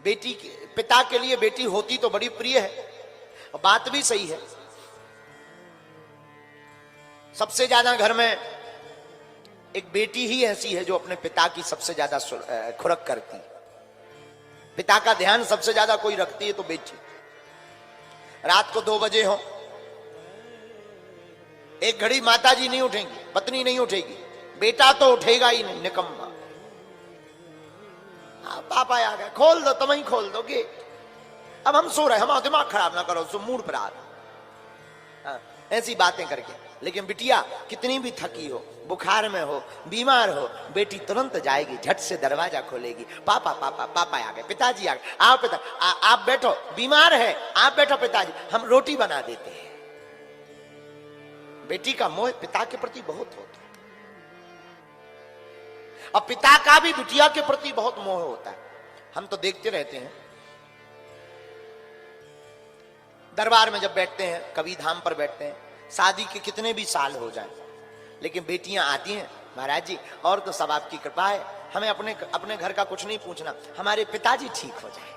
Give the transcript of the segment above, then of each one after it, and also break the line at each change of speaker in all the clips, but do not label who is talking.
बेटी पिता के लिए बेटी होती तो बड़ी प्रिय है, और बात भी सही है। सबसे ज्यादा घर में एक बेटी ही ऐसी है जो अपने पिता की सबसे ज्यादा खुरक करती। पिता का ध्यान सबसे ज्यादा कोई रखती है तो बेटी। रात को 2 बजे हो, एक घड़ी माता जी नहीं उठेंगी, पत्नी नहीं उठेगी, बेटा तो उठेगा ही नहीं, निकम्मा। पापा आ गए, खोल दो, तुम ही खोल दो गेट, अब हम सो रहे, हमारा दिमाग खराब ना करो, सो मूड पर आ रहा, ऐसी बातें करके। लेकिन बिटिया कितनी भी थकी हो, बुखार में हो, बीमार हो, बेटी तुरंत जाएगी, झट से दरवाजा खोलेगी, पापा पापा पापा आ गए, पिताजी आ गए, आओ पिता, आप बैठो, बीमार है, आप बैठो पिताजी, हम रोटी बना देते हैं। बेटी का मोह पिता के प्रति बहुत होता है, और पिता का भी बिटिया के प्रति बहुत मोह होता है। हम तो देखते रहते हैं, दरबार में जब बैठते हैं, कभी धाम पर बैठते हैं, शादी के कितने भी साल हो जाए, लेकिन बेटियां आती हैं, महाराज जी और तो सब आपकी कृपा है, हमें अपने घर का कुछ नहीं पूछना, हमारे पिताजी ठीक हो जाए।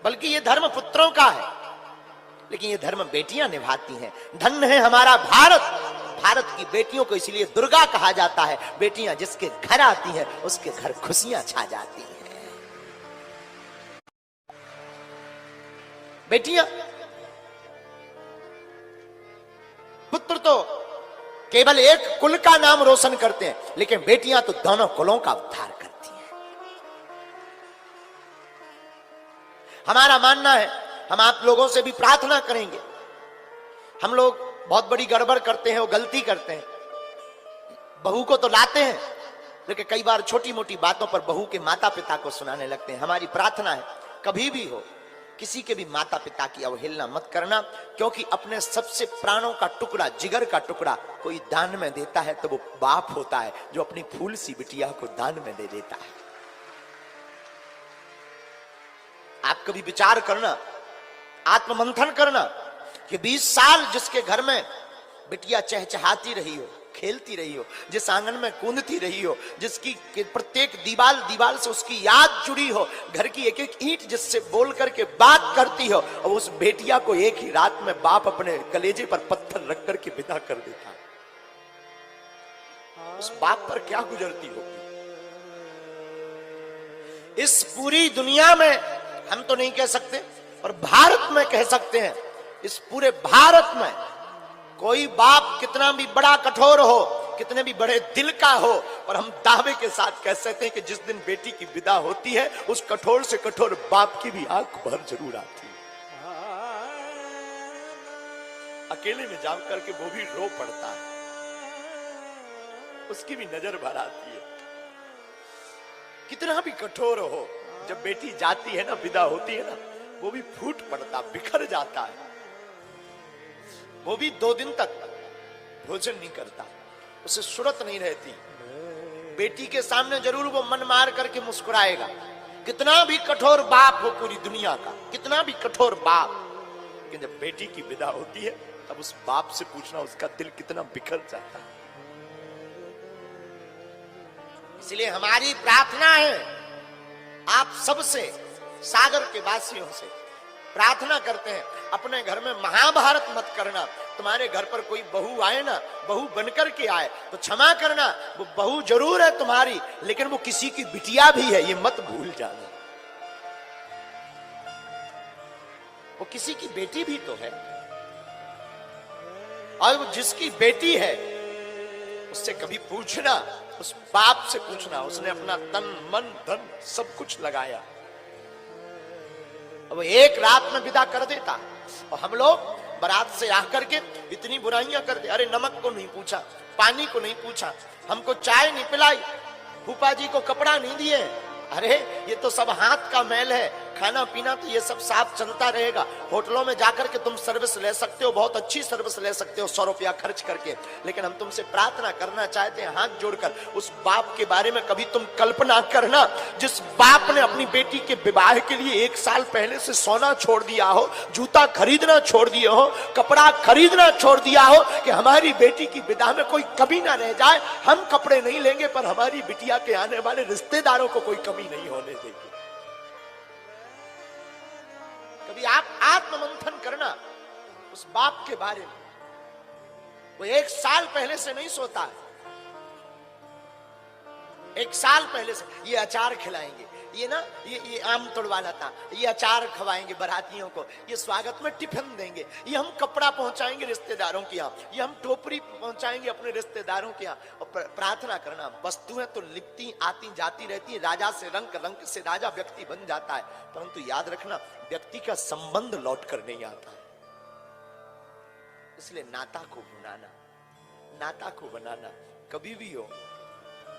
बल्कि ये धर्म पुत्रों का है, लेकिन ये धर्म बेटियां निभाती हैं। धन्य है हमारा भारत, भारत की बेटियों को इसलिए दुर्गा कहा जाता है। बेटियां जिसके घर आती हैं उसके घर खुशियां छा जाती हैं। बेटियां, पुत्र तो केवल एक कुल का नाम रोशन करते हैं, लेकिन बेटियां तो दोनों कुलों का उद्धार करती हैं। हमारा मानना है, हम आप लोगों से भी प्रार्थना करेंगे। हम लोग बहुत बड़ी गड़बड़ करते हैं, वो गलती करते हैं, बहू को तो लाते हैं, लेकिन कई बार छोटी मोटी बातों पर बहू के माता पिता को सुनाने लगते हैं। हमारी प्रार्थना है, कभी भी हो किसी के भी माता पिता की अवहेलना मत करना, क्योंकि अपने सबसे प्राणों का टुकड़ा, जिगर का टुकड़ा कोई दान में देता है तो वो बाप होता है जो अपनी फूल सी बिटिया को दान में दे देता है। आप कभी विचार करना, आत्ममंथन करना कि 20 साल जिसके घर में बिटिया चहचहाती रही हो, खेलती रही हो, जिस आंगन में कूदती रही हो, जिसकी प्रत्येक दीवार से उसकी याद जुड़ी हो, घर की एक एक ईंट जिससे बोल करके बात करती हो, और उस बेटिया को एक ही रात में बाप अपने कलेजे पर पत्थर रख करके विदा कर देता है, उस बाप पर क्या गुजरती होगी। इस पूरी दुनिया में हम तो नहीं कह सकते, और भारत में कह सकते हैं, इस पूरे भारत में कोई बाप कितना भी बड़ा कठोर हो, कितने भी बड़े दिल का हो, और हम दावे के साथ कह सकते हैं कि जिस दिन बेटी की विदा होती है, उस कठोर से कठोर बाप की भी आंख भर जरूर आती है। अकेले में जा करके वो भी रो पड़ता है, उसकी भी नजर भर आती है। कितना भी कठोर हो, जब बेटी जाती है ना, विदा होती है ना, वो भी फूट पड़ता, बिखर जाता है। वो भी 2 दिन तक भोजन नहीं करता, उसे सुरत नहीं रहती। बेटी के सामने जरूर वो मन मार करके मुस्कुराएगा, कितना भी कठोर बाप हो पूरी दुनिया का, कितना भी कठोर बाप, लेकिन जब बेटी की विदा होती है तब उस बाप से पूछना, उसका दिल कितना बिखर जाता है। इसलिए हमारी प्रार्थना है, आप सबसे, सागर के वासियों से प्रार्थना करते हैं, अपने घर में महाभारत मत करना। तुम्हारे घर पर कोई बहू आए ना, बहू बनकर के आए तो क्षमा करना, वो बहू जरूर है तुम्हारी, लेकिन वो किसी की बिटिया भी है, ये मत भूल जाना। वो किसी की बेटी भी तो है, और वो जिसकी बेटी है उससे कभी पूछना, उस बाप से पूछना, उसने अपना तन मन धन सब कुछ लगाया, वो एक रात में विदा कर देता। और हम लोग बारात से आकर के इतनी बुराइयां करते, अरे नमक को नहीं पूछा, पानी को नहीं पूछा, हमको चाय नहीं पिलाई, फूफा जी को कपड़ा नहीं दिए, अरे ये तो सब हाथ का मैल है, खाना पीना तो ये सब साफ चलता रहेगा। होटलों में जाकर के तुम सर्विस ले सकते हो, बहुत अच्छी सर्विस ले सकते हो 100 रुपया खर्च करके। लेकिन हम तुमसे प्रार्थना करना चाहते हैं हाथ जोड़कर, उस बाप के बारे में कभी तुम कल्पना करना जिस बाप ने अपनी बेटी के विवाह के लिए 1 साल पहले से सोना छोड़ दिया हो, जूता खरीदना छोड़ दिया हो, कपड़ा खरीदना छोड़ दिया हो कि हमारी बेटी की विदा में कोई कमी ना रह जाए। हम कपड़े नहीं लेंगे पर हमारी बिटिया के आने वाले रिश्तेदारों को कोई कमी नहीं होने देंगे। कभी आप आत्ममंथन करना उस बाप के बारे में। वो 1 साल पहले से नहीं सोता है, 1 साल पहले से ये अचार खिलाएंगे, ये ना ये आम तोड़वाना था, ये अचार खवाएंगे बारातियों को, ये स्वागत में टिफिन देंगे, ये हम कपड़ा पहुंचाएंगे रिश्तेदारों के यहाँ, ये हम टोपरी पहुंचाएंगे अपने रिश्तेदारों के यहाँ। और प्रार्थना करना, वस्तुएं तो लिपती आती जाती रहती है, राजा से रंग, रंग से राजा व्यक्ति बन जाता है, परंतु याद रखना व्यक्ति का संबंध लौट कर नहीं आता है। इसलिए नाता को बनाना, नाता को बनाना। कभी भी हो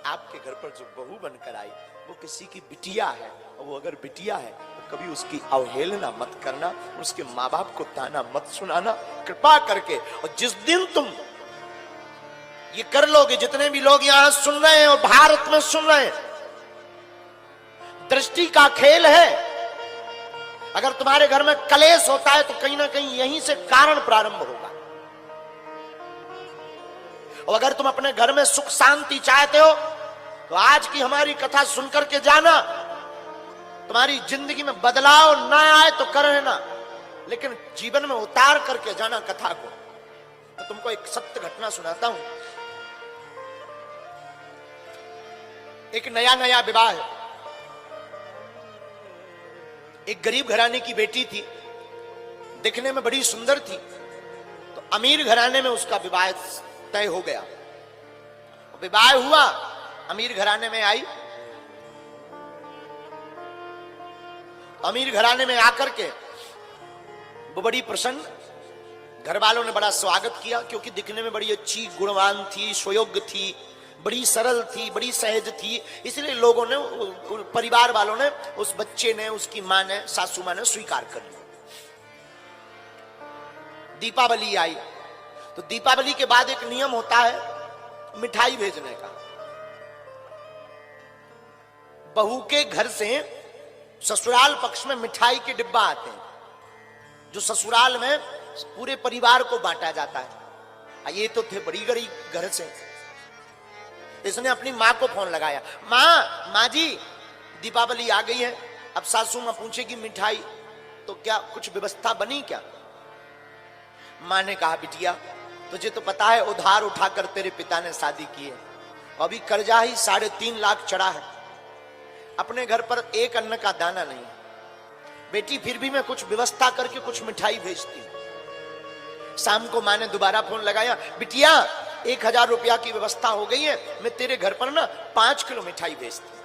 आपके घर पर जो बहू बनकर आई वो किसी की बिटिया है, और वो अगर बिटिया है तो कभी उसकी अवहेलना मत करना, उसके माँ बाप को ताना मत सुनाना कृपा करके। और जिस दिन तुम ये कर लोगे, जितने भी लोग यहां सुन रहे हैं और भारत में सुन रहे हैं, दृष्टि का खेल है। अगर तुम्हारे घर में कलेश होता है तो कहीं ना कहीं यहीं से कारण प्रारंभ होगा। और अगर तुम अपने घर में सुख शांति चाहते हो तो आज की हमारी कथा सुनकर के जाना। तुम्हारी जिंदगी में बदलाव ना आए तो कर लेना, लेकिन जीवन में उतार करके जाना कथा को। तो तुमको एक सत्य घटना सुनाता हूं। एक नया नया विवाह है, एक गरीब घराने की बेटी थी, दिखने में बड़ी सुंदर थी, तो अमीर घराने में उसका विवाह तय हो गया। विवाह हुआ, अमीर घराने में आई, अमीर घराने में आकर के वो बड़ी प्रसन्न, घर वालों ने बड़ा स्वागत किया क्योंकि दिखने में बड़ी अच्छी गुणवान थी, सुयोग्य थी, बड़ी सरल थी, बड़ी सहज थी। इसलिए लोगों ने, परिवार वालों ने, उस बच्चे ने, उसकी मां ने, सासू मां ने स्वीकार कर लिया। दीपावली आई तो दीपावली के बाद एक नियम होता है मिठाई भेजने का। बहू के घर से ससुराल पक्ष में मिठाई के डिब्बा आते हैं, जो ससुराल में पूरे परिवार को बांटा जाता है। ये तो थे बड़ी गरीब घर से। इसने अपनी माँ को फोन लगाया, माँ जी दीपावली आ गई है, अब सासू माँ पूछेगी मिठाई, तो क्या कुछ व्यवस्था बनी क्या? माँ ने कहा, बिटिया तुझे तो पता है उधार उठाकर तेरे पिता ने शादी की है, अभी कर्जा ही 3.5 लाख चढ़ा है, अपने घर पर एक अन्न का दाना नहीं है। बेटी फिर भी मैं कुछ व्यवस्था करके कुछ मिठाई भेजती हूं। शाम को माँ ने दोबारा फोन लगाया, बिटिया 1000 रुपया की व्यवस्था हो गई है, मैं तेरे घर पर ना 5 किलो मिठाई भेजती।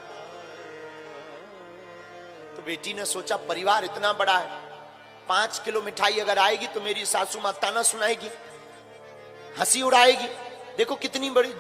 तो बेटी ने सोचा परिवार इतना बड़ा है, 5 किलो मिठाई अगर आएगी तो मेरी सासू मां ताना सुनाएगी, हंसी उड़ाएगी। देखो कितनी बड़ी